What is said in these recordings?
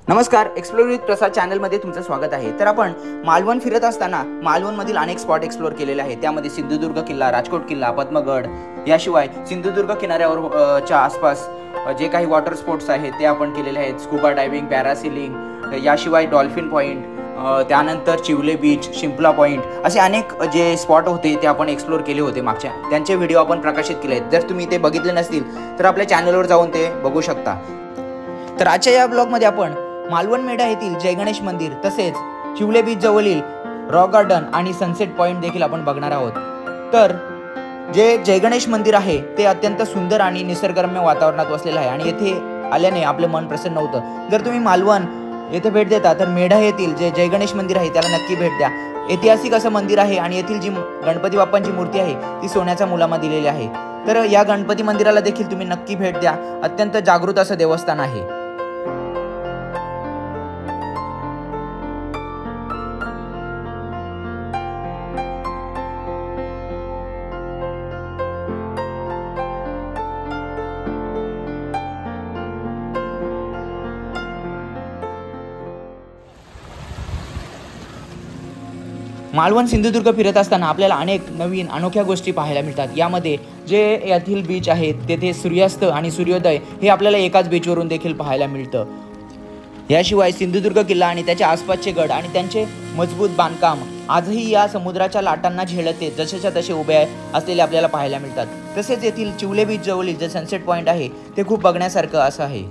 नमस्कार, explore with प्रसाद चॅनलमध्ये तुमचं स्वागत आहे। तर आपण मालवण फिरत असताना मालवणमधील अनेक स्पॉट एक्सप्लोर केलेले आहेत। त्यामध्ये सिंधुदुर्ग किल्ला, राजकोट किल्ला, पद्मगड, याशिवाय सिंधुदुर्ग किनाऱ्यावर च्या आसपास जे काही वॉटर स्पोर्ट्स आहेत ते आपण केलेले आहेत। स्कूबा डायव्हिंग, पॅरासेलिंग, याशिवाय डॉल्फिन पॉइंट, त्यानंतर चिवले बीच, शिंपला पॉइंट असे अनेक जे स्पॉट होते ते आपण एक्सप्लोर केले होते मागच्या। त्यांचे व्हिडिओ आपण प्रकाशित केले आहेत। जर तुम्ही ते बघितले नसतील तर आपल्या चॅनलवर जाऊन ते बघू शकता। तर आजच्या या ब्लॉगमध्ये आपण मालवण मेढा येथील जय गणेश मंदिर तसेच चिवले बीच जवळील रॉक गार्डन आणि सनसेट पॉइंट देखील आपण बघणार आहोत। तर जे जय गणेश मंदिर आहे ते अत्यंत सुंदर आणि निसर्गरम्य वातावरणात वसलेले आहे आणि येथे आल्याने आपले मन प्रसन्न होतं। जर तुम्ही मालवण येथे भेट देता तर मेढा येथील जे जय गणेश मंदिर आहे त्याला नक्की भेट द्या। ऐतिहासिक असं मंदिर आहे आणि येथील जी गणपती बाप्पांची मूर्ती आहे ती सोन्याच्या मुलामा दिलेली आहे। तर या गणपती मंदिराला देखील तुम्ही नक्की भेट द्या। अत्यंत जागृत असं देवस्थान आहे। मालवण सिंधुदुर्ग फिरत असताना आपल्याला अनेक नवीन अनोख्या गोष्टी पाहायला मिळतात। यामध्ये जे येथील बीच आहेत तेथे सूर्यास्त आणि सूर्योदय हे आपल्याला एकाच बीचवरून देखील पाहायला मिळतं। याशिवाय सिंधुदुर्ग किल्ला आणि त्याच्या आसपासचे गड आणि त्यांचे मजबूत बांधकाम आजही या समुद्राच्या लाटांना झेलते जसेच्या तसे उभे असलेले आपल्याला पाहायला मिळतात। तसेच येथील चिवले बीच जवळील जे सनसेट पॉइंट आहे ते खूप बघण्यासारखं असं आहे।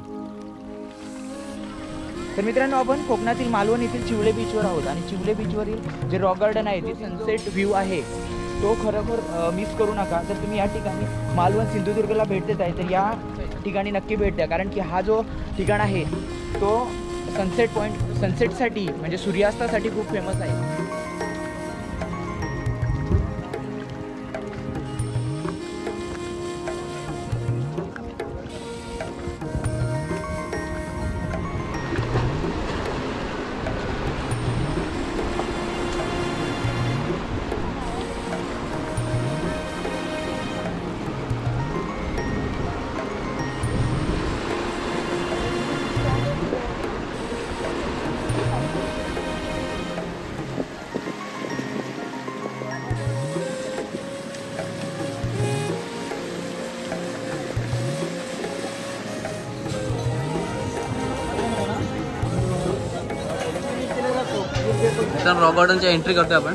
तर मित्रांनो, आपण कोकणातील मालवण येथील चिवले बीचवर आहोत आणि चिवले बीचवरील जे रॉक गार्डन आहे ते सनसेट व्ह्यू आहे तो खरोखर मिस करू नका। जर तुम्ही या ठिकाणी मालवण सिंधुदुर्गला भेट देत आहे तर या ठिकाणी नक्की भेट द्या, कारण की हा जो ठिकाण आहे तो सनसेट पॉइंट सनसेटसाठी म्हणजे सूर्यास्तासाठी खूप फेमस आहे। रॉक गार्डनची एंट्री करतोय आपण।